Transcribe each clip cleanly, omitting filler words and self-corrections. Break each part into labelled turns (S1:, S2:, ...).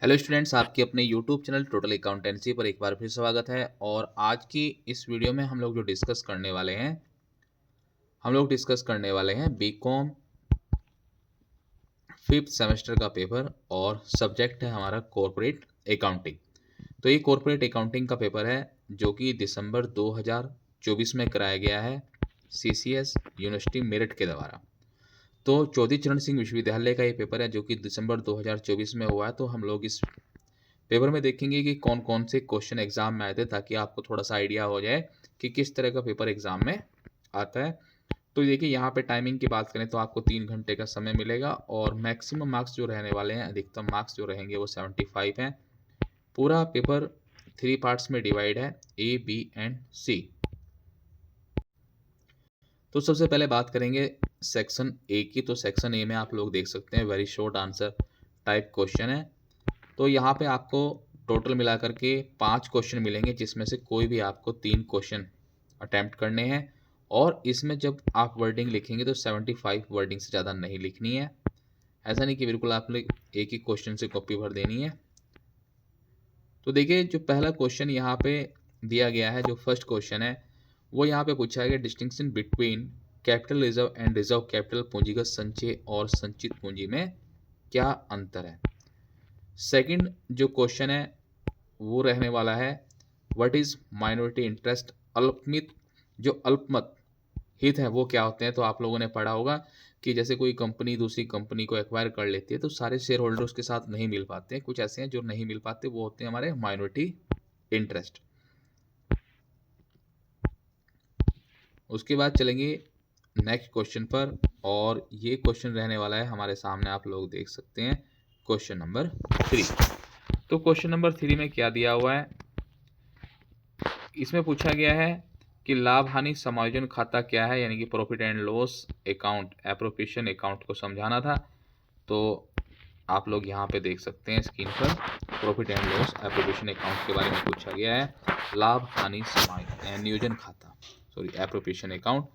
S1: Hello students, आपके अपने YouTube channel total accountancy पर एक बार फिर स्वागत है। और आज की इस वीडियो में हम लोग जो डिस्कस करने वाले हैं बीकॉम फिफ्थ सेमेस्टर का पेपर और सब्जेक्ट है हमारा कॉरपोरेट अकाउंटिंग। तो ये कॉरपोरेट अकाउंटिंग का पेपर है जो कि दिसंबर 2024 में कराया गया है सीसीएस यूनिवर्सिटी मेरठ के द्वारा। तो चौधरी चरण सिंह विश्वविद्यालय का ये पेपर है जो कि दिसंबर 2024 में हुआ है। तो हम लोग इस पेपर में देखेंगे कि कौन कौन से क्वेश्चन एग्जाम में आए थे, ताकि आपको थोड़ा सा आइडिया हो जाए कि किस तरह का पेपर एग्जाम में आता है। तो देखिए, यहाँ पे टाइमिंग की बात करें तो आपको 3 घंटे का समय मिलेगा और मैक्सिमम मार्क्स जो रहने वाले हैं, अधिकतम मार्क्स जो रहेंगे वो 75 हैं। पूरा पेपर 3 पार्ट्स में डिवाइड है, ए, बी एंड सी। तो सबसे पहले बात करेंगे सेक्शन ए की। तो सेक्शन ए में आप लोग देख सकते हैं very short answer type question है। तो यहाँ पे आपको टोटल मिला करके 5 क्वेश्चन मिलेंगे, जिसमें से कोई भी आपको 3 क्वेश्चन अटैम्प्ट करने हैं। और इसमें जब आप वर्डिंग लिखेंगे तो 75 वर्डिंग से ज़्यादा नहीं लिखनी है। ऐसा नहीं कि बिल्कुल आपने एक ही क्वेश्चन से कॉपी भर देनी है। तो देखिए, जो पहला क्वेश्चन यहाँ पे दिया गया है, जो फर्स्ट क्वेश्चन है वो यहाँ पे पूछा गया, distinction between capital reserve and reserve capital, पूंजीगत संचय और संचित पूंजी में क्या अंतर है। सेकंड जो क्वेश्चन है वो रहने वाला है, व्हाट इज माइनॉरिटी इंटरेस्ट। अल्पमत हित है वो क्या होते हैं। तो आप लोगों ने पढ़ा होगा कि जैसे कोई कंपनी दूसरी कंपनी को एक्वायर कर लेती है तो सारे शेयर होल्डर्स के साथ नहीं मिल पाते हैं। कुछ ऐसे हैं जो नहीं मिल पाते, वो होते हैं हमारे माइनॉरिटी इंटरेस्ट। उसके बाद चलेंगे नेक्स्ट क्वेश्चन पर, और ये क्वेश्चन रहने वाला है हमारे सामने, आप लोग देख सकते हैं क्वेश्चन नंबर 3। तो क्वेश्चन नंबर 3 में क्या दिया हुआ है, इसमें पूछा गया है कि लाभ हानि समायोजन खाता क्या है, यानी कि profit and loss account appropriation account को समझाना था। तो आप लोग यहाँ पे देख सकते हैं स्क्रीन पर, profit and loss appropriation account के बारे में पूछा गया है, लाभ हानि समायोजन नियोजन खाता, सॉरी एप्रोप्रिएशन अकाउंट।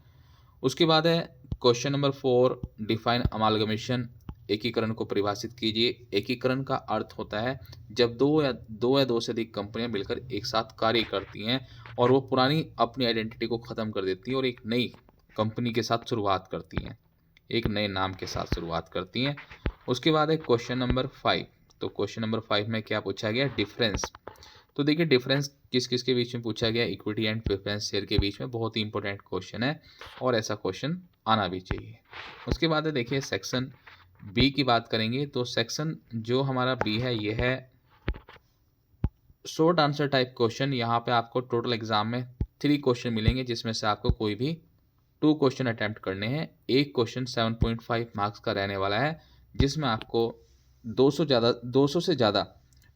S1: उसके बाद है क्वेश्चन नंबर 4, डिफाइन अमालगमेशन, एकीकरण को परिभाषित कीजिए। एकीकरण का अर्थ होता है जब दो से अधिक कंपनियां मिलकर एक साथ कार्य करती हैं और वो पुरानी अपनी आइडेंटिटी को ख़त्म कर देती हैं और एक नई कंपनी के साथ शुरुआत करती हैं, एक नए नाम के साथ शुरुआत करती हैं। उसके बाद है क्वेश्चन नंबर 5। तो क्वेश्चन नंबर 5 में क्या पूछा गया, डिफरेंस। तो देखिए, डिफरेंस किस किस के बीच में पूछा गया, इक्विटी एंड प्रेफरेंस शेयर के बीच में। बहुत ही इंपॉर्टेंट क्वेश्चन है और ऐसा क्वेश्चन आना भी चाहिए। उसके बाद है देखिए सेक्शन बी की बात करेंगे। तो सेक्शन जो हमारा बी है ये है शॉर्ट आंसर टाइप क्वेश्चन। यहाँ पे आपको टोटल एग्जाम में 3 क्वेश्चन मिलेंगे, जिसमें से आपको कोई भी 2 क्वेश्चन अटैम्प्ट करने हैं। एक क्वेश्चन 7.5 मार्क्स का रहने वाला है, जिसमें आपको 200 से ज़्यादा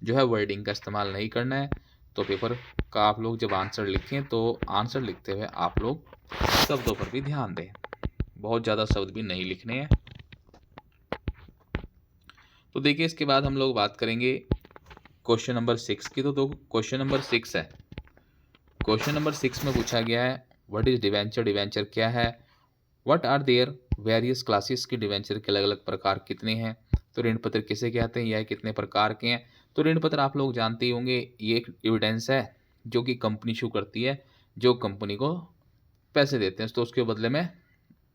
S1: जो है वर्डिंग का इस्तेमाल नहीं करना है। तो पेपर का आप लोग जब आंसर लिखें तो आंसर लिखते हुए आप लोग शब्दों पर भी ध्यान दें, बहुत ज़्यादा शब्द भी नहीं लिखने हैं। तो देखिए, इसके बाद हम लोग बात करेंगे क्वेश्चन नंबर 6 की। तो क्वेश्चन नंबर 6 है, क्वेश्चन नंबर 6 में पूछा गया है, व्हाट इज डिवेंचर, डिवेंचर क्या है, what are there various classes की, डिवेंचर के अलग अलग प्रकार कितने हैं। तो ऋण पत्र किसे कहते हैं, यह कितने प्रकार के हैं। तो ऋण पत्र आप लोग जानते ही होंगे, ये एक एविडेंस है जो कि कंपनी इशू करती है, जो कंपनी को पैसे देते हैं तो उसके बदले में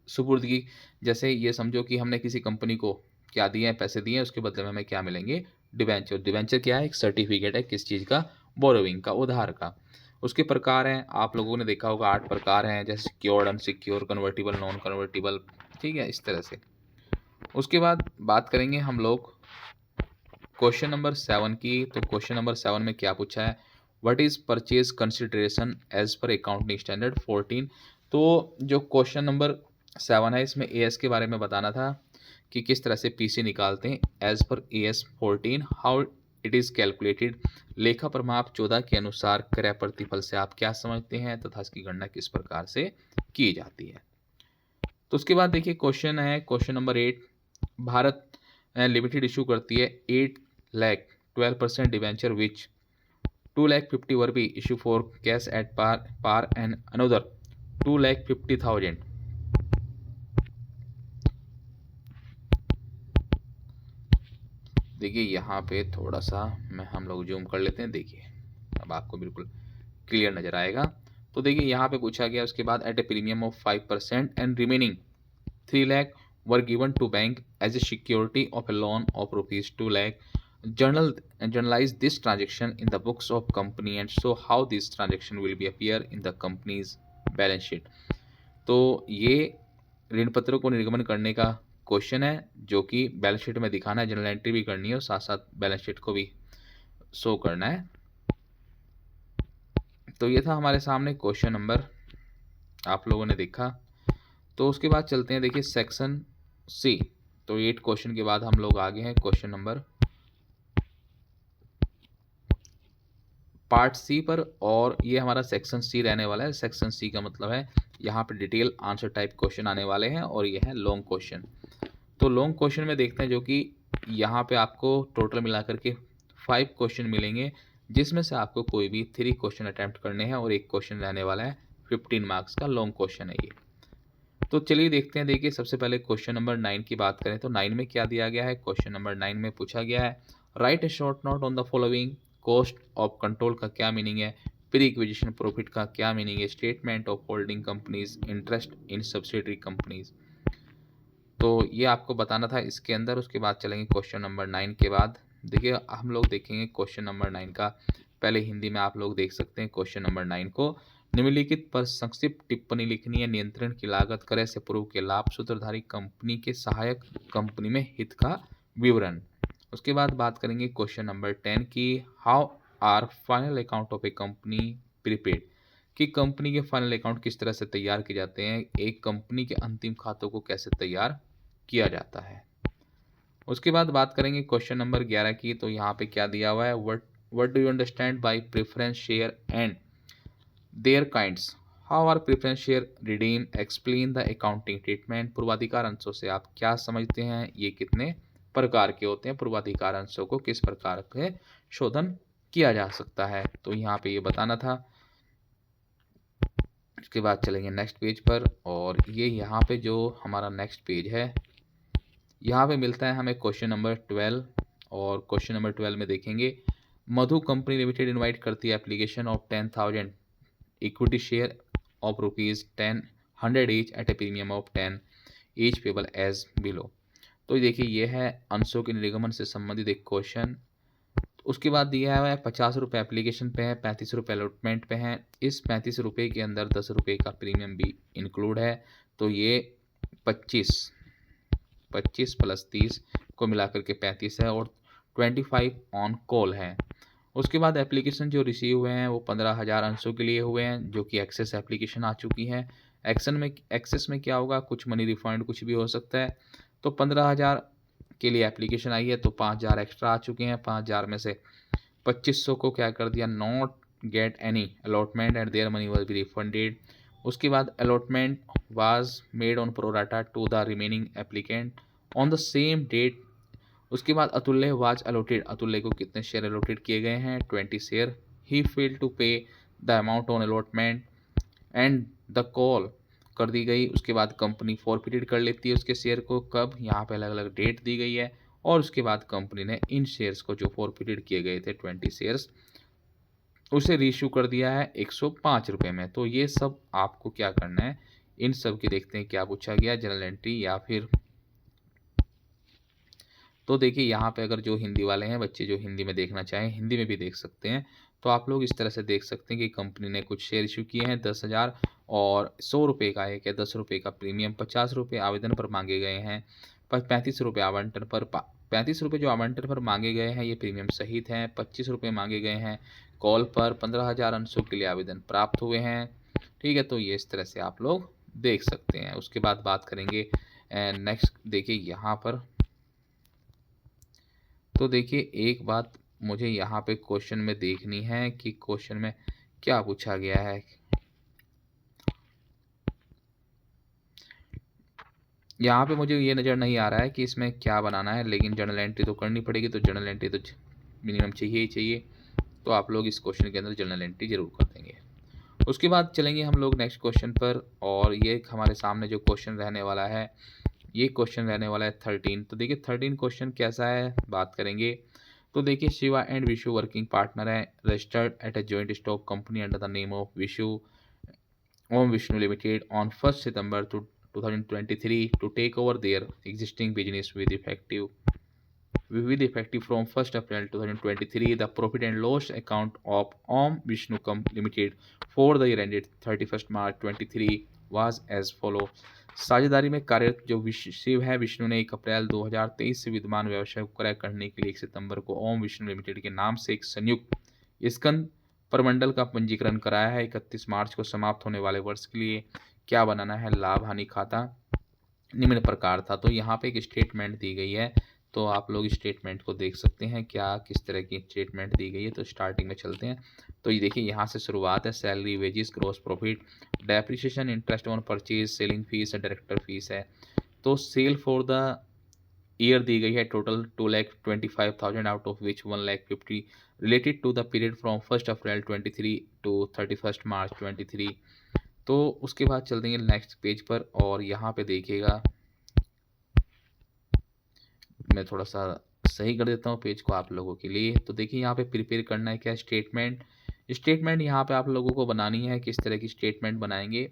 S1: सुपुर्दगी। जैसे ये समझो कि हमने किसी कंपनी को क्या दिए हैं, पैसे दिए हैं, उसके बदले में हमें क्या मिलेंगे, डिवेंचर। डिवेंचर क्या है, एक सर्टिफिकेट है किस चीज़ का, बोरोविंग का, उधार का। उसके प्रकार हैं, आप लोगों ने देखा होगा 8 प्रकार हैं, जैसे secured, unsecure, convertible, non convertible, ठीक है, इस तरह से। उसके बाद बात करेंगे हम लोग क्वेश्चन नंबर 7 की। तो क्वेश्चन नंबर 7 में क्या पूछा है, what is purchase consideration as per accounting standard 14। तो जो क्वेश्चन नंबर 7 है, इसमें एएस के बारे में बताना था कि किस तरह से पीसी निकालते हैं as per AS 14, how it is calculated. लेखा प्रमाप 14 के अनुसार क्रय प्रतिफल से आप क्या समझते हैं तथा इसकी गणना किस प्रकार से की जाती है। तो उसके बाद देखिए क्वेश्चन है question number 8, Bharat limited issue करती है 8 lakh 12% debenture which 2,50,000 were be issue for cash at par and another 2,50,000। देखिए यहाँ पे थोड़ा सा हम लोग जूम कर लेते हैं। देखिए अब आपको बिल्कुल क्लियर नज़र आएगा। तो देखिए यहाँ पे पूछा गया उसके बाद at a premium of 5% and remaining 3 lakh were given to bank as a security of a loan of rupees 2 lakh. Journalize this transaction in the books of company and show how this transaction will be appear in the company's balance sheet. तो ये ऋण पत्रों को निर्गमन करने का question है जो कि बैलेंस शीट में दिखाना है, जनरल एंट्री भी करनी है और साथ साथ बैलेंस शीट को भी शो करना है। तो ये था हमारे सामने क्वेश्चन नंबर, आप लोगों ने देखा। तो उसके बाद चलते हैं देखिए सेक्शन सी। तो 8 क्वेश्चन के बाद हम लोग आगे हैं क्वेश्चन नंबर पार्ट सी पर, और ये हमारा सेक्शन सी रहने वाला है। सेक्शन सी का मतलब है यहाँ पे डिटेल आंसर टाइप क्वेश्चन आने वाले हैं और ये है लॉन्ग क्वेश्चन। तो लॉन्ग क्वेश्चन में देखते हैं जो कि यहाँ पे आपको टोटल मिलाकर के 5 क्वेश्चन मिलेंगे, जिसमें से आपको कोई भी 3 क्वेश्चन अटैम्प्ट करने हैं और एक क्वेश्चन रहने वाला है 15 मार्क्स का लॉन्ग क्वेश्चन है ये। तो चलिए देखते हैं। देखिए सबसे पहले क्वेश्चन नंबर 9 की बात करें तो 9 में क्या दिया गया है। क्वेश्चन नंबर 9 में पूछा गया है right A short note on the following. Cost of control का क्या मीनिंग है, प्री इक्विजिशन प्रॉफिट का क्या मीनिंग है, statement of holding companies, interest in subsidiary companies. तो ये आपको बताना था इसके अंदर। उसके बाद चलेंगे क्वेश्चन नंबर 9 के बाद। देखिए हम लोग देखेंगे क्वेश्चन नंबर 9 का, पहले हिंदी में आप लोग देख सकते हैं क्वेश्चन नंबर 9 को। निम्नलिखित पर संक्षिप्त टिप्पणी लिखनी है। नियंत्रण की लागत, क्रय से पूर्व के लाभ, सूत्रधारी कंपनी के सहायक कंपनी में हित का विवरण। उसके बाद बात करेंगे क्वेश्चन नंबर 10 की how are final account of a company prepared, कि कंपनी के फाइनल अकाउंट किस तरह से तैयार किए जाते हैं, एक कंपनी के अंतिम खातों को कैसे तैयार किया जाता है। उसके बाद बात करेंगे क्वेश्चन नंबर 11 की। तो यहाँ पे क्या दिया हुआ है, what do you understand by preference share and their kinds, how are preference share redeem, explain the accounting treatment. पूर्वाधिकार अंशों से आप क्या समझते हैं, ये कितने प्रकार के होते हैं, पूर्वाधिकार अंशों को किस प्रकार के शोधन किया जा सकता है। तो यहाँ पे ये बताना था। उसके बाद चलेंगे नेक्स्ट पेज पर, और ये यहाँ पे जो हमारा नेक्स्ट पेज है यहाँ पे मिलता है हमें क्वेश्चन नंबर 12। और क्वेश्चन नंबर 12 में देखेंगे मधु कंपनी लिमिटेड इनवाइट करती है application of 10,000 equity share of ₹10 each at a premium of 10 each payable as below. तो देखिए ये है अंशों के निर्गमन से संबंधित एक क्वेश्चन। उसके बाद दिया हुआ है 50 रुपये एप्लीकेशन पे है, 35 रुपये अलॉटमेंट पे हैं। इस 35 रुपये के अंदर 10 रुपये का प्रीमियम भी इंक्लूड है। तो ये 25 प्लस 30 को मिलाकर के 35 है, और 25 ऑन कॉल है। उसके बाद एप्लीकेशन जो रिसीव हुए हैं वो 15,000 अंशों के लिए हुए हैं, जो कि एक्सेस एप्लीकेशन आ चुकी हैं। एक्सेस में क्या होगा, कुछ मनी रिफंड कुछ भी हो सकता है। तो 15,000 के लिए एप्लीकेशन आई है, तो 5,000 एक्स्ट्रा आ चुके हैं। 5,000 में से 2500 को क्या कर दिया, not get any allotment and their money was be refunded. उसके बाद allotment was made on pro rata to the remaining applicant on the same date. उसके बाद अतुल्य वाज अलॉटेड, अतुल्य को कितने शेयर अलॉटेड किए गए हैं, 20 शेयर। ही फेल टू पे the amount on allotment and the call कर दी गई। उसके बाद कंपनी फॉरफिटेड कर लेती है उसके शेयर को, कब, यहाँ पे अलग अलग डेट दी गई है। और उसके बाद कंपनी ने इन शेयर्स को जो फॉरफिटेड किए गए थे 20 शेयर्स, उसे रीइश्यू कर दिया है 105 रुपये में। तो ये सब आपको क्या करना है, इन सब की देखते हैं क्या पूछा गया, जनरल एंट्री या फिर। तो देखिए यहाँ पे अगर जो हिंदी वाले हैं बच्चे, जो हिंदी में देखना चाहें हिंदी में भी देख सकते हैं। तो आप लोग इस तरह से देख सकते हैं कि कंपनी ने कुछ शेयर इशू किए हैं 10,000, और 100 रुपये का एक है, 10 रुपये का प्रीमियम, 50 रुपये आवेदन पर मांगे गए हैं, 35 रुपये आवंटन पर, 35 रुपये जो आवंटन पर मांगे गए हैं ये प्रीमियम सहित हैं। 25 रुपये मांगे गए हैं कॉल पर। 15,000 अंशों के लिए आवेदन प्राप्त हुए हैं। ठीक है, तो ये इस तरह से आप लोग देख सकते हैं। उसके बाद बात करेंगे नेक्स्ट। देखिए यहाँ पर, तो देखिए एक बात मुझे यहाँ पे क्वेश्चन में देखनी है कि क्वेश्चन में क्या पूछा गया है। यहाँ पे मुझे ये नज़र नहीं आ रहा है कि इसमें क्या बनाना है, लेकिन जर्नल एंट्री तो करनी पड़ेगी। तो जर्नल एंट्री तो मिनिमम चाहिए ही चाहिए। तो आप लोग इस क्वेश्चन के अंदर जर्नल एंट्री जरूर कर देंगे। उसके बाद चलेंगे हम लोग नेक्स्ट क्वेश्चन पर, और ये हमारे सामने जो क्वेश्चन रहने वाला है ये क्वेश्चन रहने वाला है 13। तो देखिए 13 क्वेश्चन कैसा है बात करेंगे। तो देखिए Shiva and Vishu working partner है, registered at a joint stock company under the name of Vishu Om Vishnu limited on 1 सितंबर 2023 to take over their existing business with effective from 1st April 2023. The profit and loss account of Om Vishnu Limited for the year ended 31st March 2023 was as follow. साझेदारी में कार्यरत जो शिव है विष्णु ने 1 अप्रैल 2023 से विद्यमान व्यवसाय को क्रय करने के लिए 1 सितंबर को ओम विष्णु लिमिटेड के नाम से एक संयुक्त स्कंद प्रमंडल का पंजीकरण कराया है। 31 मार्च को समाप्त होने वाले वर्ष के लिए क्या बनाना है, लाभ हानि खाता निम्न प्रकार था। तो यहाँ पे एक स्टेटमेंट दी गई है, तो आप लोग स्टेटमेंट को देख सकते हैं क्या किस तरह की स्टेटमेंट दी गई है। तो स्टार्टिंग में चलते हैं। तो ये देखिए यहाँ से शुरुआत है, salary, wages, gross profit, depreciation, interest on purchase, selling fees, director fees है। तो सेल फॉर द ईयर दी गई है total 2,25,000 out of which 1,50,000 related to the period from 1 April 23 to 31 March 23। तो उसके बाद चल देंगे नेक्स्ट पेज पर, और यहाँ पे देखिएगा मैं थोड़ा सा सही कर देता हूँ पेज को आप लोगों के लिए। तो देखिए यहाँ पे प्रिपेयर करना है क्या, स्टेटमेंट। स्टेटमेंट यहाँ पे आप लोगों को बनानी है, किस तरह की स्टेटमेंट बनाएंगे।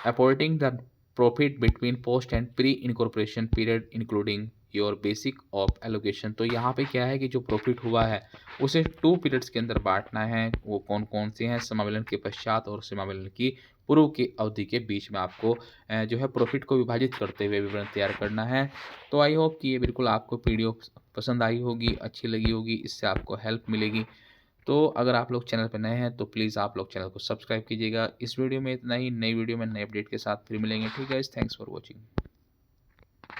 S1: Apportioning the profit between post and pre incorporation period including your basic of allocation. तो यहाँ पे क्या है कि जो प्रॉफिट हुआ है उसे 2 पीरियड्स के अंदर बांटना है। वो कौन कौन से हैं, समावेलन के पश्चात और समावेलन की पूर्व की अवधि के बीच में आपको जो है प्रॉफिट को विभाजित करते हुए विवरण तैयार करना है। तो आई होप कि ये बिल्कुल आपको पीडीएफ पसंद आई होगी, अच्छी लगी होगी, इससे आपको हेल्प मिलेगी। तो अगर आप लोग चैनल पर नए हैं तो प्लीज़ आप लोग चैनल को सब्सक्राइब कीजिएगा। इस वीडियो में इतना ही, नई वीडियो में नए अपडेट के साथ फिर मिलेंगे। ठीक है, थैंक्स फॉर वॉचिंग।